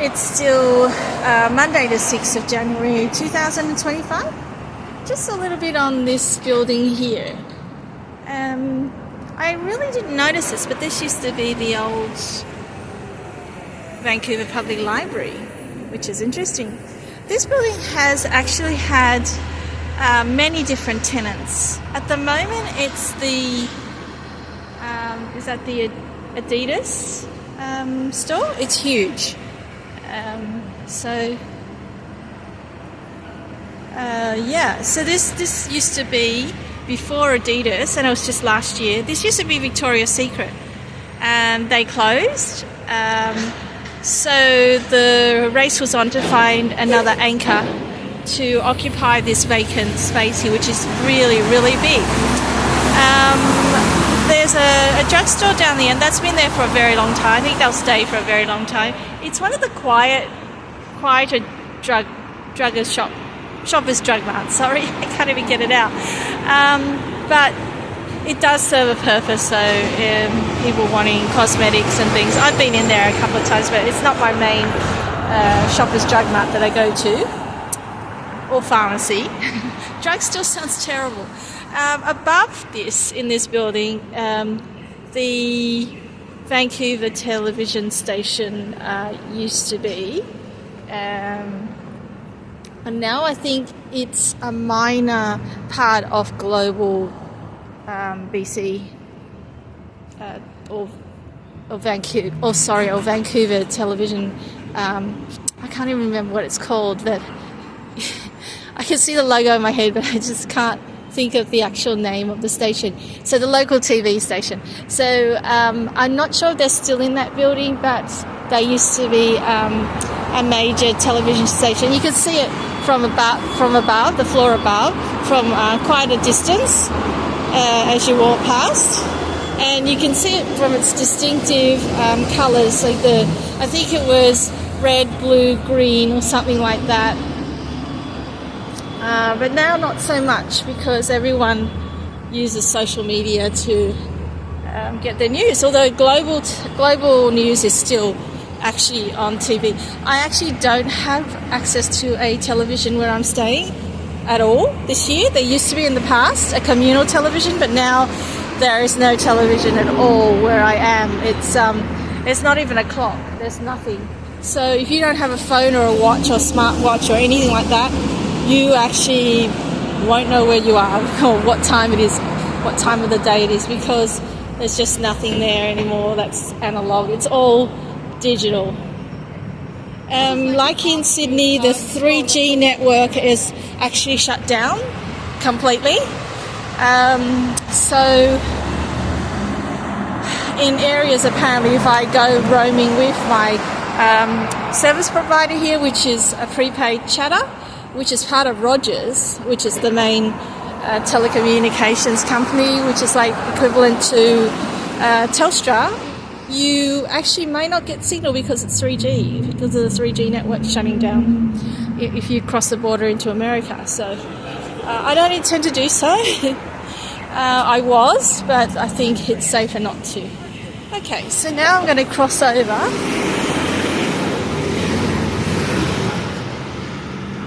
It's still Monday the 6th of January 2025. Just a little bit on this building here. I really didn't notice this, but this used to be the old Vancouver Public Library, which is interesting. This building has actually had many different tenants. At the moment, it's the is that the Adidas store? It's huge. So this used to be before Adidas, and it was just last year. This used to be Victoria's Secret, and they closed. So the race was on to find another anchor to occupy this vacant space here, which is really, really big. There's a drugstore down the end that's been there for a very long time. I think they'll stay for a very long time. It's one of the quieter shoppers drug marts. Sorry, I can't even get it out. But it does serve a purpose. So people wanting cosmetics and things. I've been in there a couple of times, but it's not my main shoppers drug mart that I go to, or pharmacy. Drugstore sounds terrible. Above this, in this building, the Vancouver television station used to be, and now I think it's a minor part of global BC or Vancouver television. I can't even remember what it's called, but I can see the logo in my head, but I just can't think of the actual name of the station. So the local TV station. So I'm not sure if they're still in that building, but they used to be a major television station. You can see it from above, the floor above, from quite a distance as you walk past. And you can see it from its distinctive colours, like I think it was red, blue, green or something like that. But now not so much, because everyone uses social media to get their news, although global news is still actually on TV. I actually don't have access to a television where I'm staying at all this year. There used to be in the past a communal television, but now there is no television at all where I am. It's not even a clock. There's nothing. So if you don't have a phone or a watch or smartwatch or anything like that, you actually won't know where you are or what time it is, what time of the day it is, because there's just nothing there anymore that's analog. It's all digital. Like in Sydney, the 3G network is actually shut down completely. So in areas, apparently, if I go roaming with my service provider here, which is a prepaid chatter, which is part of Rogers, which is the main telecommunications company, which is like equivalent to Telstra, you actually may not get signal because it's 3G, because of the 3G network shutting down if you cross the border into America. So I don't intend to do so. I was, but I think it's safer not to. Okay, so now I'm going to cross over.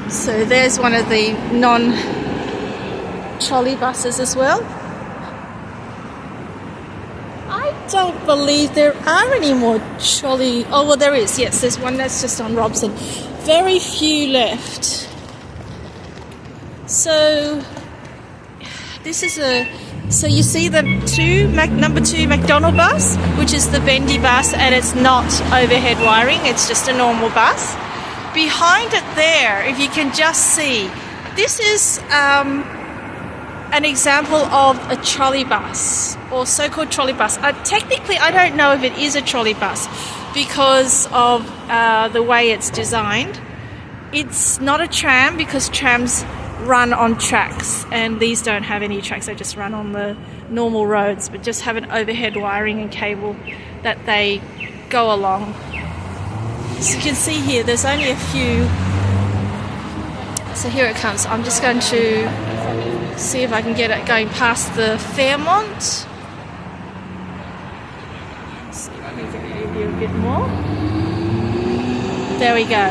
So there's one of the non-trolley buses as well. I don't believe there are any more trolley... Oh, well, there is. Yes, there's one that's just on Robson. Very few left. So this is So you see the number 2 McDonald bus, which is the bendy bus, and it's not overhead wiring. It's just a normal bus. Behind it there, if you can just see, this is an example of a trolley bus, or so-called trolley bus. Technically, I don't know if it is a trolley bus because of the way it's designed. It's not a tram, because trams run on tracks, and these don't have any tracks. They just run on the normal roads, but just have an overhead wiring and cable that they go along. So you can see here, there's only a few. So here it comes. I'm just going to see if I can get it going past the Fairmont. Let's see if I can give you a bit more. There we go.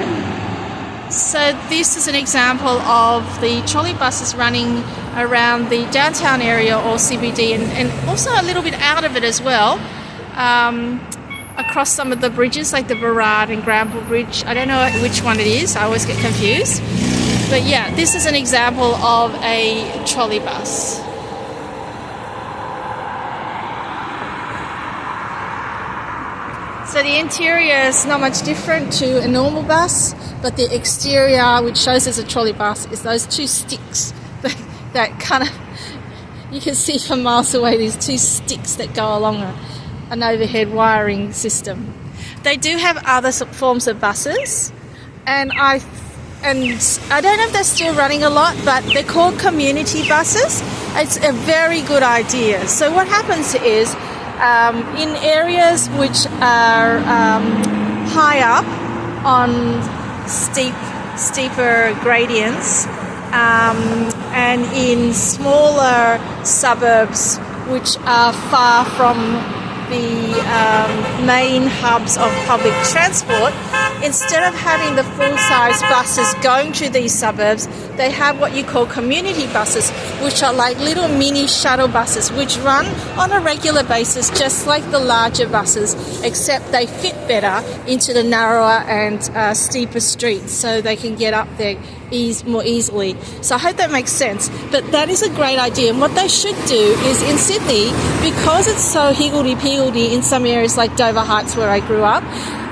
So this is an example of the trolley buses running around the downtown area or CBD, and also a little bit out of it as well, across some of the bridges like the Burrard and Granville Bridge. I don't know which one it is, I always get confused. But yeah, this is an example of a trolley bus. So the interior is not much different to a normal bus, but the exterior, which shows as a trolley bus, is those two sticks that kind of, you can see from miles away, these two sticks that go along an overhead wiring system. They do have other forms of buses, and I don't know if they're still running a lot, but they're called community buses. It's a very good idea. So what happens is, in areas which are high up on steeper gradients, and in smaller suburbs which are far from the main hubs of public transport, instead of having the full-size buses going to these suburbs, they have what you call community buses, which are like little mini shuttle buses which run on a regular basis just like the larger buses, except they fit better into the narrower and steeper streets, so they can get up there more easily. So I hope that makes sense. But that is a great idea, and what they should do is, in Sydney, because it's so higgledy-piggledy in some areas like Dover Heights where I grew up,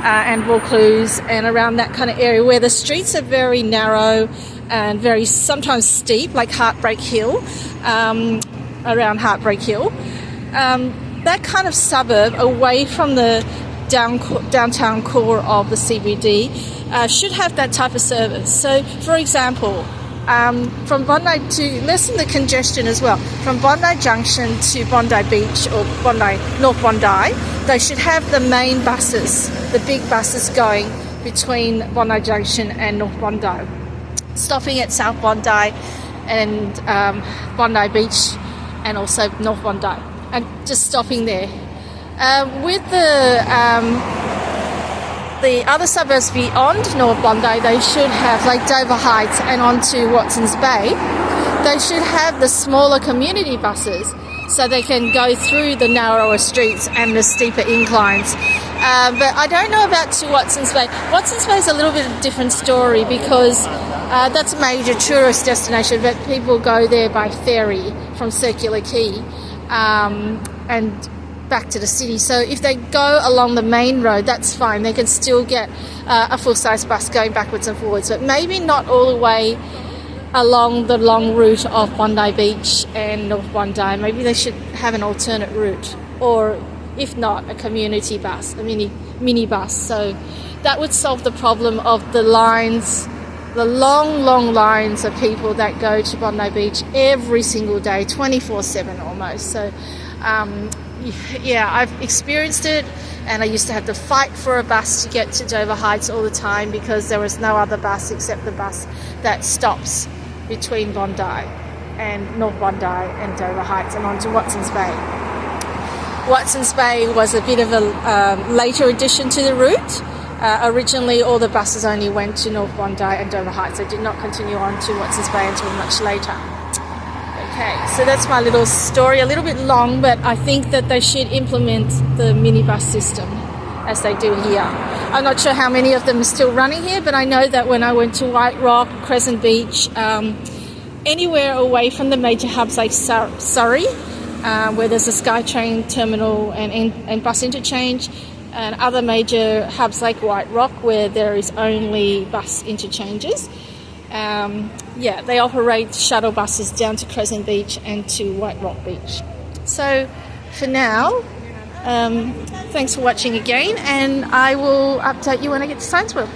and Vaucluse and around that kind of area where the streets are very narrow and very sometimes steep, like Heartbreak Hill, around Heartbreak Hill, that kind of suburb away from the downtown core of the CBD should have that type of service. So, for example, from Bondi to lessen the congestion as well, from Bondi Junction to Bondi Beach or North Bondi, they should have the main buses, the big buses going between Bondi Junction and North Bondi, stopping at South Bondi and Bondi Beach and also North Bondi, and just stopping there. With the other suburbs beyond North Bondi, they should have, like Dover Heights and onto Watson's Bay, they should have the smaller community buses so they can go through the narrower streets and the steeper inclines. But I don't know about to Watson's Bay. Watson's Bay is a little bit of a different story because that's a major tourist destination, but people go there by ferry from Circular Quay and back to the city. So if they go along the main road, that's fine. They can still get a full-size bus going backwards and forwards, but maybe not all the way along the long route of Bondi Beach and North Bondi. Maybe they should have an alternate route, or if not, a community bus, a mini bus. So that would solve the problem of the lines, the long lines of people that go to Bondi Beach every single day, 24/7 almost. So yeah, I've experienced it, and I used to have to fight for a bus to get to Dover Heights all the time because there was no other bus except the bus that stops between Bondi and North Bondi and Dover Heights and onto Watson's Bay. Watson's Bay was a bit of a later addition to the route. Originally, all the buses only went to North Bondi and Dover Heights. They did not continue on to Watson's Bay until much later. Okay, so that's my little story, a little bit long, but I think that they should implement the minibus system as they do here. I'm not sure how many of them are still running here, but I know that when I went to White Rock, Crescent Beach, anywhere away from the major hubs like Surrey, where there's a SkyTrain terminal and bus interchange, and other major hubs like White Rock where there is only bus interchanges. Yeah, they operate shuttle buses down to Crescent Beach and to White Rock Beach. So for now, thanks for watching again, and I will update you when I get to Science World.